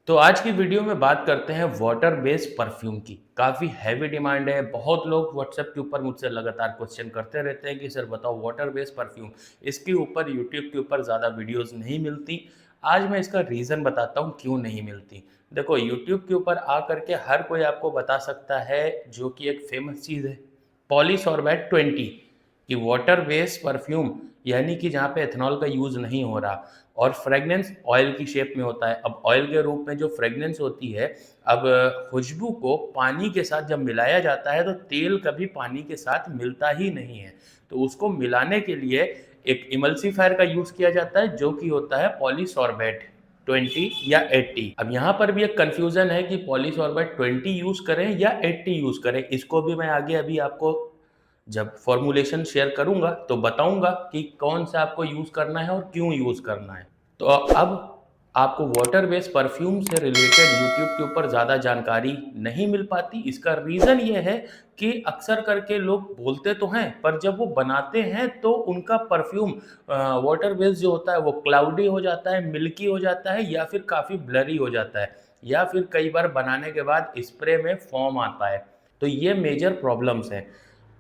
तो आज की वीडियो में बात करते हैं वाटर बेस्ड परफ्यूम की। काफ़ी हैवी डिमांड है। बहुत लोग व्हाट्सएप के ऊपर मुझसे लगातार क्वेश्चन करते रहते हैं कि सर बताओ वाटर बेस्ड परफ्यूम, इसके ऊपर यूट्यूब के ऊपर ज़्यादा वीडियोस नहीं मिलती। आज मैं इसका रीज़न बताता हूँ क्यों नहीं मिलती। देखो, यूट्यूब के ऊपर आ करके हर कोई आपको बता सकता है, जो कि एक फेमस चीज़ है पॉलीसॉर्बेट 20 कि वाटर बेस्ड परफ्यूम, यानी कि जहाँ पे एथेनॉल का यूज़ नहीं हो रहा और फ्रेगनेंस ऑयल की शेप में होता है। अब ऑयल के रूप में जो फ्रेगनेंस होती है, अब खुशबू को पानी के साथ जब मिलाया जाता है तो तेल कभी पानी के साथ मिलता ही नहीं है। तो उसको मिलाने के लिए एक इमल्सिफायर का यूज़ किया जाता है, जो कि होता है पॉलीसॉर्बेट 20 या 80। अब यहाँ पर भी एक कन्फ्यूज़न है कि पॉलीसॉर्बेट 20 यूज़ करें या 80 यूज़ करें। इसको भी मैं आगे अभी आपको जब फॉर्मूलेशन शेयर करूँगा तो बताऊँगा कि कौन सा आपको यूज़ करना है और क्यों यूज़ करना है। तो अब आपको वाटर बेस्ड परफ्यूम से रिलेटेड यूट्यूब के ऊपर ज़्यादा जानकारी नहीं मिल पाती। इसका रीज़न ये है कि अक्सर करके लोग बोलते तो हैं, पर जब वो बनाते हैं तो उनका परफ्यूम वाटर बेस्ड जो होता है वो क्लाउडी हो जाता है, मिल्की हो जाता है, या फिर काफ़ी ब्लरी हो जाता है, या फिर कई बार बनाने के बाद स्प्रे में फ़ॉर्म आता है। तो ये मेजर प्रॉब्लम्स हैं।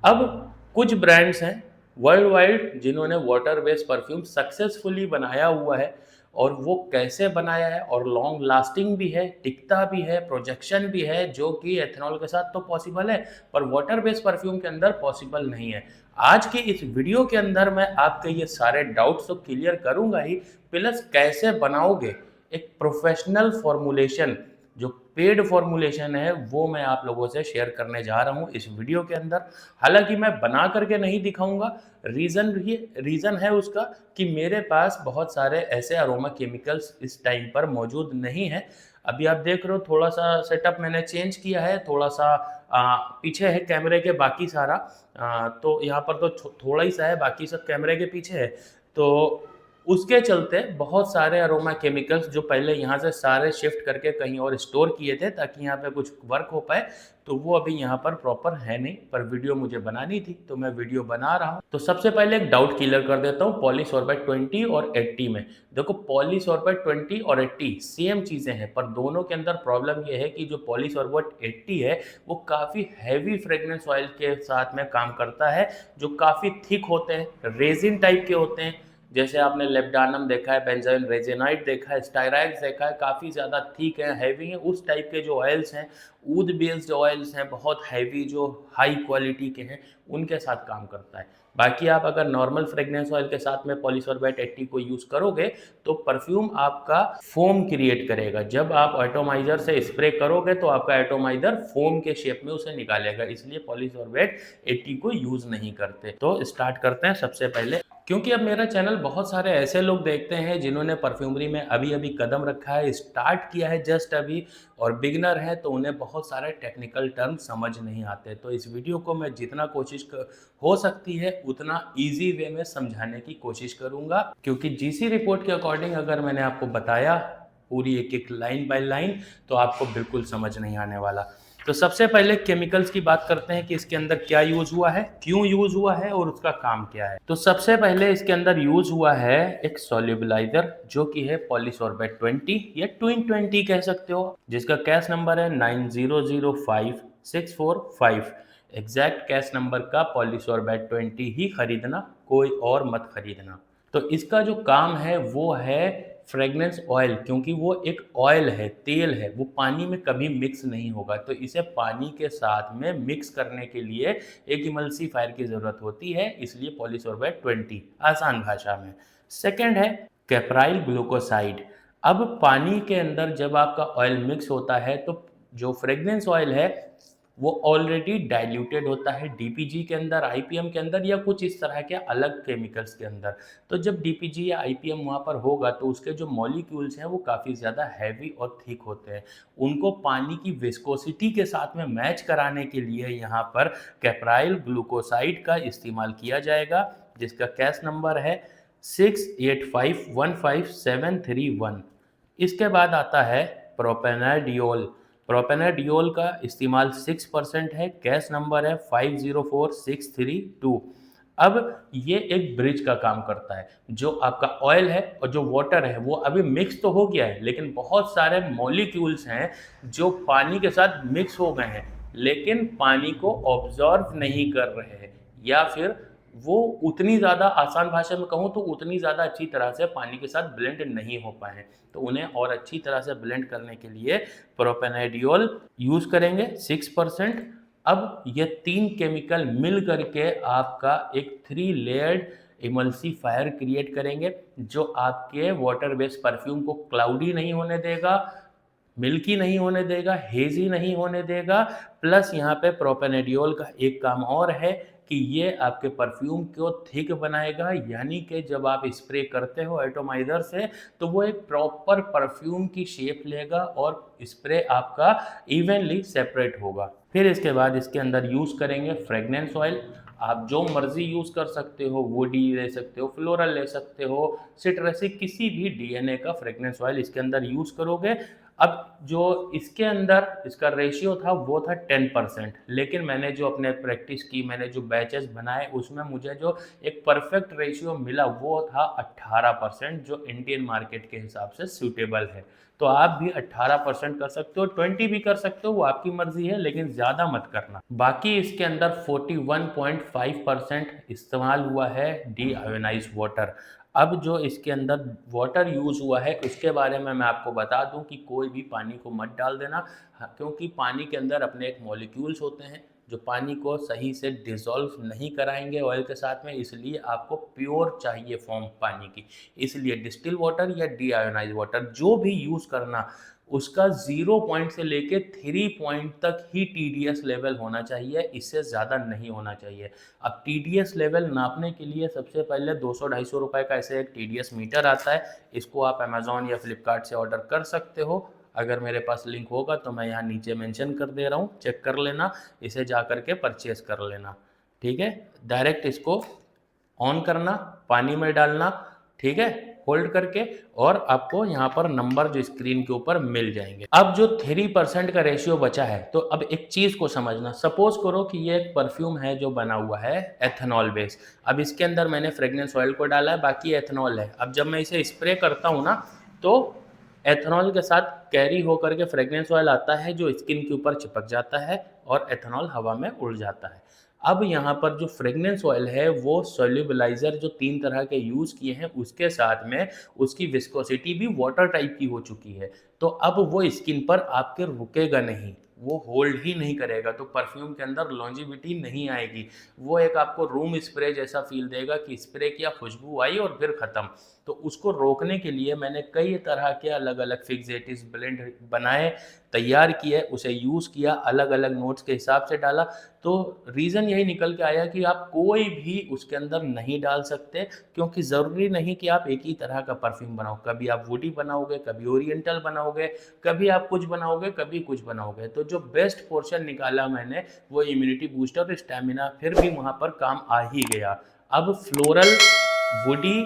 अब कुछ ब्रांड्स हैं वर्ल्ड वाइड जिन्होंने वाटर बेस्ड परफ्यूम सक्सेसफुली बनाया हुआ है, और वो कैसे बनाया है और लॉन्ग लास्टिंग भी है, टिकता भी है, प्रोजेक्शन भी है, जो कि एथेनॉल के साथ तो पॉसिबल है पर वाटर बेस्ड परफ्यूम के अंदर पॉसिबल नहीं है। आज की इस वीडियो के अंदर मैं आपके ये सारे डाउट्स तो क्लियर करूंगा ही, प्लस कैसे बनाओगे एक प्रोफेशनल फॉर्मूलेशन, जो पेड फॉर्मूलेशन है, वो मैं आप लोगों से शेयर करने जा रहा हूँ इस वीडियो के अंदर। हालांकि मैं बना करके नहीं दिखाऊंगा। रीज़न है उसका कि मेरे पास बहुत सारे ऐसे अरोमा केमिकल्स इस टाइम पर मौजूद नहीं है। अभी आप देख रहे हो थोड़ा सा सेटअप मैंने चेंज किया है, थोड़ा सा पीछे है कैमरे के, बाकी सारा तो यहाँ पर तो थोड़ा ही सा है, बाकी सब कैमरे के पीछे है। तो उसके चलते बहुत सारे अरोमा केमिकल्स जो पहले यहाँ से सारे शिफ्ट करके कहीं और स्टोर किए थे ताकि यहाँ पे कुछ वर्क हो पाए, तो वो अभी यहाँ पर प्रॉपर है नहीं, पर वीडियो मुझे बनानी थी तो मैं वीडियो बना रहा हूँ। तो सबसे पहले एक डाउट क्लियर कर देता हूँ पॉलीसॉर्बेट 20 और 80 में। देखो, पॉलीसॉर्बेट 20 और 80 सेम चीज़ें हैं, पर दोनों के अंदर प्रॉब्लम ये है कि जो पॉलीसॉर्बेट 80 है वो काफ़ी हैवी फ्रेग्रेंस ऑयल के साथ में काम करता है, जो काफ़ी थिक होते हैं, रेजिन टाइप के होते हैं। जैसे आपने लेब्डानम देखा है, बेंजाइल रेजिनाइट देखा है, स्टायरैक्स देखा है, काफ़ी ज़्यादा थिक है, हैवी है। उस टाइप के जो ऑयल्स हैं, ऊद बेस्ड ऑयल्स हैं, बहुत हैवी, जो हाई क्वालिटी के हैं, उनके साथ काम करता है। बाकी आप अगर नॉर्मल फ्रेग्रेंस ऑयल के साथ में पॉलीसॉर्बेट 80 को यूज़ करोगे तो परफ्यूम आपका फोम क्रिएट करेगा। जब आप एटोमाइजर से स्प्रे करोगे तो आपका एटोमाइजर फोम के शेप में उसे निकालेगा, इसलिए पॉलीसॉर्बेट 80 को यूज़ नहीं करते। तो स्टार्ट करते हैं सबसे पहले। क्योंकि अब मेरा चैनल बहुत सारे ऐसे लोग देखते हैं जिन्होंने परफ्यूमरी में अभी अभी कदम रखा है, स्टार्ट किया है जस्ट अभी, और बिगनर है, तो उन्हें बहुत सारे टेक्निकल टर्म समझ नहीं आते। तो इस वीडियो को मैं जितना हो सकती है उतना इजी वे में समझाने की कोशिश करूंगा, क्योंकि जीसी रिपोर्ट के अकॉर्डिंग अगर मैंने आपको बताया पूरी एक एक लाइन बाय लाइन तो आपको बिल्कुल समझ नहीं आने वाला। तो सबसे पहले केमिकल्स की बात करते हैं कि इसके अंदर क्या यूज हुआ है, क्यों यूज हुआ है और उसका काम क्या है। तो सबसे पहले इसके अंदर यूज हुआ है एक सॉल्युबलाइजर, जो कि है पॉलीसॉर्बेट 20 या ट्विन 20 कह सकते हो, जिसका कैश नंबर है 9005645। एग्जैक्ट कैश नंबर का पॉलीसॉर्बेट 20 ही खरीदना, कोई और मत खरीदना। तो इसका जो काम है वो है फ्रेग्रेंस ऑयल, क्योंकि वो एक ऑयल है, तेल है, वो पानी में कभी मिक्स नहीं होगा। तो इसे पानी के साथ में मिक्स करने के लिए एक इमल्सिफायर की ज़रूरत होती है, इसलिए पॉलीसॉर्बेट 20 आसान भाषा में। सेकंड है कैप्राइल ग्लूकोसाइड। अब पानी के अंदर जब आपका ऑयल मिक्स होता है तो जो फ्रेग्रेंस ऑयल है वो ऑलरेडी डाइल्यूटेड होता है डीपीजी के अंदर, आईपीएम के अंदर, या कुछ इस तरह के अलग केमिकल्स के अंदर। तो जब डीपीजी या आईपीएम वहाँ पर होगा तो उसके जो मॉलिक्यूल्स हैं वो काफ़ी ज़्यादा हैवी और थिक होते हैं। उनको पानी की विस्कोसिटी के साथ में मैच कराने के लिए यहाँ पर कैप्राइल ग्लूकोसाइड का इस्तेमाल किया जाएगा, जिसका कैश नंबर है 685155731। इसके बाद आता है प्रोपेनाडियोल। प्रोपेनाडियोल का इस्तेमाल 6% है, कैश नंबर है 504632। अब ये एक ब्रिज का काम करता है। जो आपका ऑयल है और जो वाटर है वो अभी मिक्स तो हो गया है, लेकिन बहुत सारे मॉलिक्यूल्स हैं जो पानी के साथ मिक्स हो गए हैं, लेकिन पानी को ऑब्जॉर्व नहीं कर रहे हैं, या फिर वो उतनी ज़्यादा, आसान भाषा में कहूँ तो उतनी ज़्यादा अच्छी तरह से पानी के साथ ब्लेंड नहीं हो पाए हैं। तो उन्हें और अच्छी तरह से ब्लेंड करने के लिए प्रोपेनेडियोल यूज़ करेंगे 6%। अब ये 3 केमिकल मिल करके आपका एक 3 लेयर्ड इमल्सिफायर क्रिएट करेंगे, जो आपके वाटर बेस्ड परफ्यूम को क्लाउडी नहीं होने देगा, मिल्की नहीं होने देगा, हेज़ी नहीं होने देगा। प्लस यहाँ पे प्रोपेनेडियोल का एक काम और है कि ये आपके परफ्यूम को थिक बनाएगा, यानी कि जब आप स्प्रे करते हो एटोमाइज़र से तो वो एक प्रॉपर परफ्यूम की शेप लेगा और स्प्रे आपका इवनली सेपरेट होगा। फिर इसके बाद इसके अंदर यूज़ करेंगे फ्रेगनेंस ऑयल। आप जो मर्ज़ी यूज़ कर सकते हो, वुडी ले सकते हो, फ्लोरल ले सकते हो, सिट्रसिक किसी भी डीएनए का फ्रेगनेंस ऑयल इसके अंदर यूज़ करोगे। अब जो इसके अंदर इसका रेशियो था वो था 10%, लेकिन मैंने जो अपने प्रैक्टिस की, मैंने जो बैचेस बनाए उसमें मुझे जो एक परफेक्ट रेशियो मिला वो था 18%, जो इंडियन मार्केट के हिसाब से सूटेबल है। तो आप भी 18% कर सकते हो, 20 भी कर सकते हो, वो आपकी मर्जी है, लेकिन ज़्यादा मत करना। बाकी इसके अंदर 41.5% इस्तेमाल हुआ है डी आयोनाइज वाटर। अब जो इसके अंदर वाटर यूज़ हुआ है उसके बारे में मैं आपको बता दूं कि कोई भी पानी को मत डाल देना। हाँ, क्योंकि पानी के अंदर अपने एक मॉलिक्यूल्स होते हैं जो पानी को सही से डिसॉल्व नहीं कराएंगे ऑयल के साथ में, इसलिए आपको प्योर चाहिए फॉर्म पानी की। इसलिए डिस्टिल वाटर या डी आयोनाइज वाटर जो भी यूज़ करना, उसका 0 पॉइंट से लेके 3 पॉइंट तक ही टीडीएस लेवल होना चाहिए, इससे ज़्यादा नहीं होना चाहिए। अब टीडीएस लेवल नापने के लिए सबसे पहले 200-250 रुपए का ऐसे एक टीडीएस मीटर आता है। इसको आप अमेज़न या फ्लिपकार्ट से ऑर्डर कर सकते हो। अगर मेरे पास लिंक होगा तो मैं यहाँ नीचे मेंशन कर दे रहा हूँ, चेक कर लेना, इसे जा कर के परचेज़ कर लेना। ठीक है? डायरेक्ट इसको ऑन करना, पानी में डालना, ठीक है, होल्ड करके, और आपको यहाँ पर नंबर जो स्क्रीन के ऊपर मिल जाएंगे। अब जो 3% का रेशियो बचा है, तो अब एक चीज को समझना। सपोज करो कि ये एक परफ्यूम है जो बना हुआ है एथेनॉल बेस। अब इसके अंदर मैंने फ्रेग्रेंस ऑयल को डाला है, बाकी एथेनॉल है। अब जब मैं इसे स्प्रे करता हूँ ना, तो एथेनॉल के साथ कैरी होकर के फ्रेग्रेंस ऑयल आता है जो स्किन के ऊपर चिपक जाता है और एथेनॉल हवा में उड़ जाता है। अब यहाँ पर जो फ्रेग्रेंस ऑयल है वो सोल्यूबलाइजर जो 3 तरह के यूज़ किए हैं उसके साथ में उसकी विस्कोसिटी भी वाटर टाइप की हो चुकी है। तो अब वो स्किन पर आपके रुकेगा नहीं, वो होल्ड ही नहीं करेगा, तो परफ्यूम के अंदर लॉन्जिविटी नहीं आएगी। वो एक आपको रूम स्प्रे जैसा फील देगा कि स्प्रे किया, खुशबू आई और फिर ख़त्म। तो उसको रोकने के लिए मैंने कई तरह के अलग अलग फिक्सेटिव्स ब्लेंड बनाए, तैयार किए, उसे यूज़ किया, अलग अलग नोट्स के हिसाब से डाला। तो रीज़न यही निकल के आया कि आप कोई भी उसके अंदर नहीं डाल सकते, क्योंकि ज़रूरी नहीं कि आप एक ही तरह का परफ्यूम बनाओ। कभी आप वुडी बनाओगे, कभी ओरिएंटल बनाओगे, कभी आप कुछ बनाओगे, कभी कुछ बनाओगे। तो जो बेस्ट पोर्शन निकाला मैंने वो इम्यूनिटी बूस्टर और स्टैमिना फिर भी वहाँ पर काम आ ही गया। अब फ्लोरल, वुडी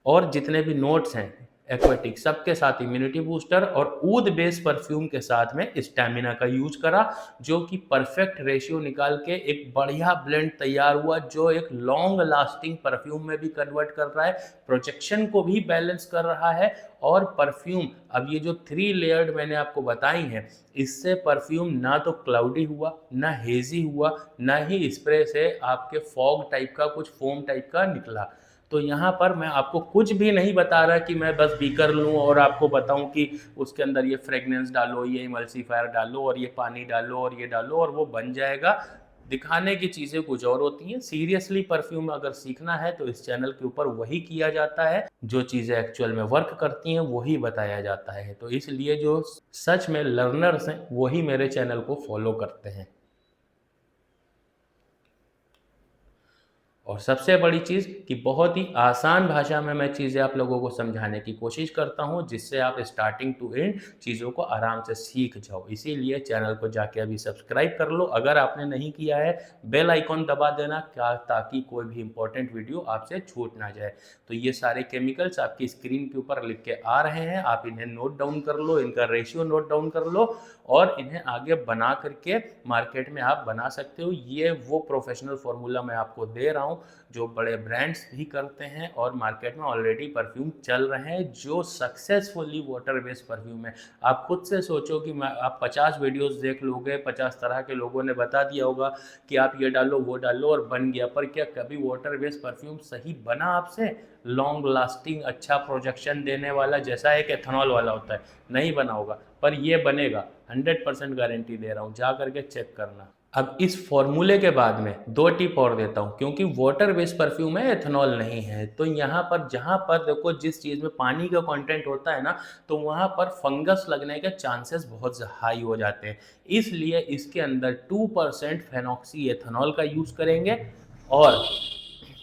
और जितने भी नोट्स हैं एक्वेटिक, सबके साथ इम्यूनिटी बूस्टर और ऊद बेस परफ्यूम के साथ में स्टैमिना का यूज करा, जो कि परफेक्ट रेशियो निकाल के एक बढ़िया ब्लेंड तैयार हुआ, जो एक लॉन्ग लास्टिंग परफ्यूम में भी कन्वर्ट कर रहा है, प्रोजेक्शन को भी बैलेंस कर रहा है। और परफ्यूम, अब ये जो 3 लेयर्ड मैंने आपको बताई हैं, इससे परफ्यूम ना तो क्लाउडी हुआ, ना हेजी हुआ, ना ही स्प्रे से आपके फॉग टाइप का कुछ फोम टाइप का निकला। तो यहाँ पर मैं आपको कुछ भी नहीं बता रहा कि मैं बस बीकर लूँ और आपको बताऊँ कि उसके अंदर ये फ्रेगनेंस डालो, ये इमल्सिफायर डालो और ये पानी डालो और ये डालो और वो बन जाएगा। दिखाने की चीज़ें कुछ और होती हैं। सीरियसली परफ्यूम अगर सीखना है तो इस चैनल के ऊपर वही किया जाता है, जो चीज़ें एक्चुअल में वर्क करती हैं वही बताया जाता है। तो इसलिए जो सच में लर्नर्स हैं वही मेरे चैनल को फॉलो करते हैं। और सबसे बड़ी चीज़ कि बहुत ही आसान भाषा में मैं चीज़ें आप लोगों को समझाने की कोशिश करता हूँ, जिससे आप स्टार्टिंग टू एंड चीज़ों को आराम से सीख जाओ। इसीलिए चैनल को जाके अभी सब्सक्राइब कर लो, अगर आपने नहीं किया है बेल आइकॉन दबा देना, क्या, ताकि कोई भी इंपॉर्टेंट वीडियो आपसे छूट ना जाए। तो ये सारे केमिकल्स आपकी स्क्रीन के ऊपर लिख के आ रहे हैं, आप इन्हें नोट डाउन कर लो, इनका रेशियो नोट डाउन कर लो और इन्हें आगे बना करके मार्केट में आप बना सकते हो। ये वो प्रोफेशनल फॉर्मूला मैं आपको दे रहा हूँ जो बड़े ब्रांड्स भी करते हैं और मार्केट में ऑलरेडी परफ्यूम चल रहे हैं जो सक्सेसफुली वाटर बेस्ड परफ्यूम है। आप खुद से सोचो कि आप 50 वीडियोस देख लोगे, 50 तरह के लोगों ने बता दिया होगा कि आप ये डालो वो डालो और बन गया, पर क्या कभी वाटर बेस्ड परफ्यूम सही बना आपसे? लॉन्ग लास्टिंग, अच्छा प्रोजेक्शन देने वाला, जैसा एक एथेनॉल वाला होता है, नहीं बना होगा, पर ये बनेगा, 100% गारंटी दे रहा हूँ, जा करके चेक करना। अब इस फॉर्मूले के बाद में 2 टिप और देता हूँ, क्योंकि वाटर बेस्ड परफ्यूम है, एथेनॉल नहीं है, तो यहाँ पर जहाँ पर देखो जिस चीज़ में पानी का कंटेंट होता है ना, तो वहाँ पर फंगस लगने के चांसेस बहुत हाई हो जाते हैं। इसलिए इसके अंदर 2% फेनॉक्सी एथेनॉल का यूज़ करेंगे, और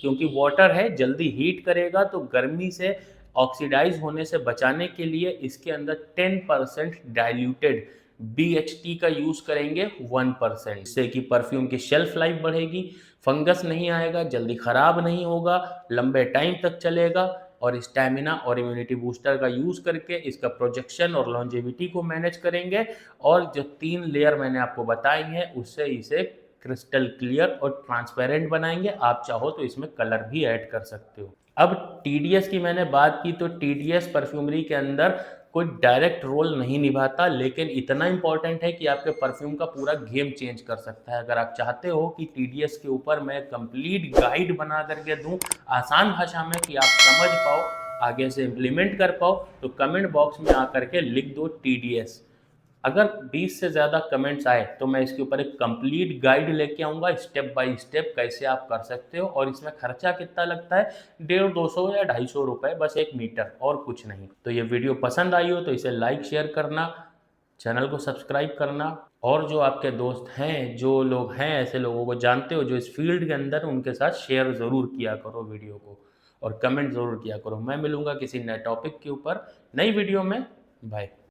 क्योंकि वाटर है जल्दी हीट करेगा, तो गर्मी से ऑक्सीडाइज होने से बचाने के लिए इसके अंदर 10% डाइल्यूटेड BHT का यूज करेंगे 1%, जिससे कि परफ्यूम की शेल्फ लाइफ बढ़ेगी, फंगस नहीं आएगा, जल्दी खराब नहीं होगा, लंबे टाइम तक चलेगा। और स्टैमिना और इम्यूनिटी बूस्टर का यूज करके इसका प्रोजेक्शन और लॉन्जेविटी को मैनेज करेंगे, और जो 3 लेयर मैंने आपको बताई हैं उससे इसे क्रिस्टल क्लियर और ट्रांसपेरेंट बनाएंगे। आप चाहो तो इसमें कलर भी ऐड कर सकते हो। अब TDS की मैंने बात की, तो TDS परफ्यूमरी के अंदर कोई डायरेक्ट रोल नहीं निभाता, लेकिन इतना इंपॉर्टेंट है कि आपके परफ्यूम का पूरा गेम चेंज कर सकता है। अगर आप चाहते हो कि TDS के ऊपर मैं कंप्लीट गाइड बना करके दूं आसान भाषा में कि आप समझ पाओ, आगे से इम्प्लीमेंट कर पाओ, तो कमेंट बॉक्स में आकर के लिख दो TDS। अगर 20 से ज़्यादा कमेंट्स आए तो मैं इसके ऊपर एक कंप्लीट गाइड लेके आऊँगा, स्टेप बाय स्टेप कैसे आप कर सकते हो, और इसमें खर्चा कितना लगता है, 150 या 250 रुपये, बस 1 मीटर, और कुछ नहीं। तो ये वीडियो पसंद आई हो तो इसे लाइक शेयर करना, चैनल को सब्सक्राइब करना, और जो आपके दोस्त हैं, जो लोग हैं, ऐसे लोगों को जानते हो जो इस फील्ड के अंदर, उनके साथ शेयर ज़रूर किया करो वीडियो को, और कमेंट ज़रूर किया करो। मैं मिलूँगा किसी नए टॉपिक के ऊपर नई वीडियो में। बाय।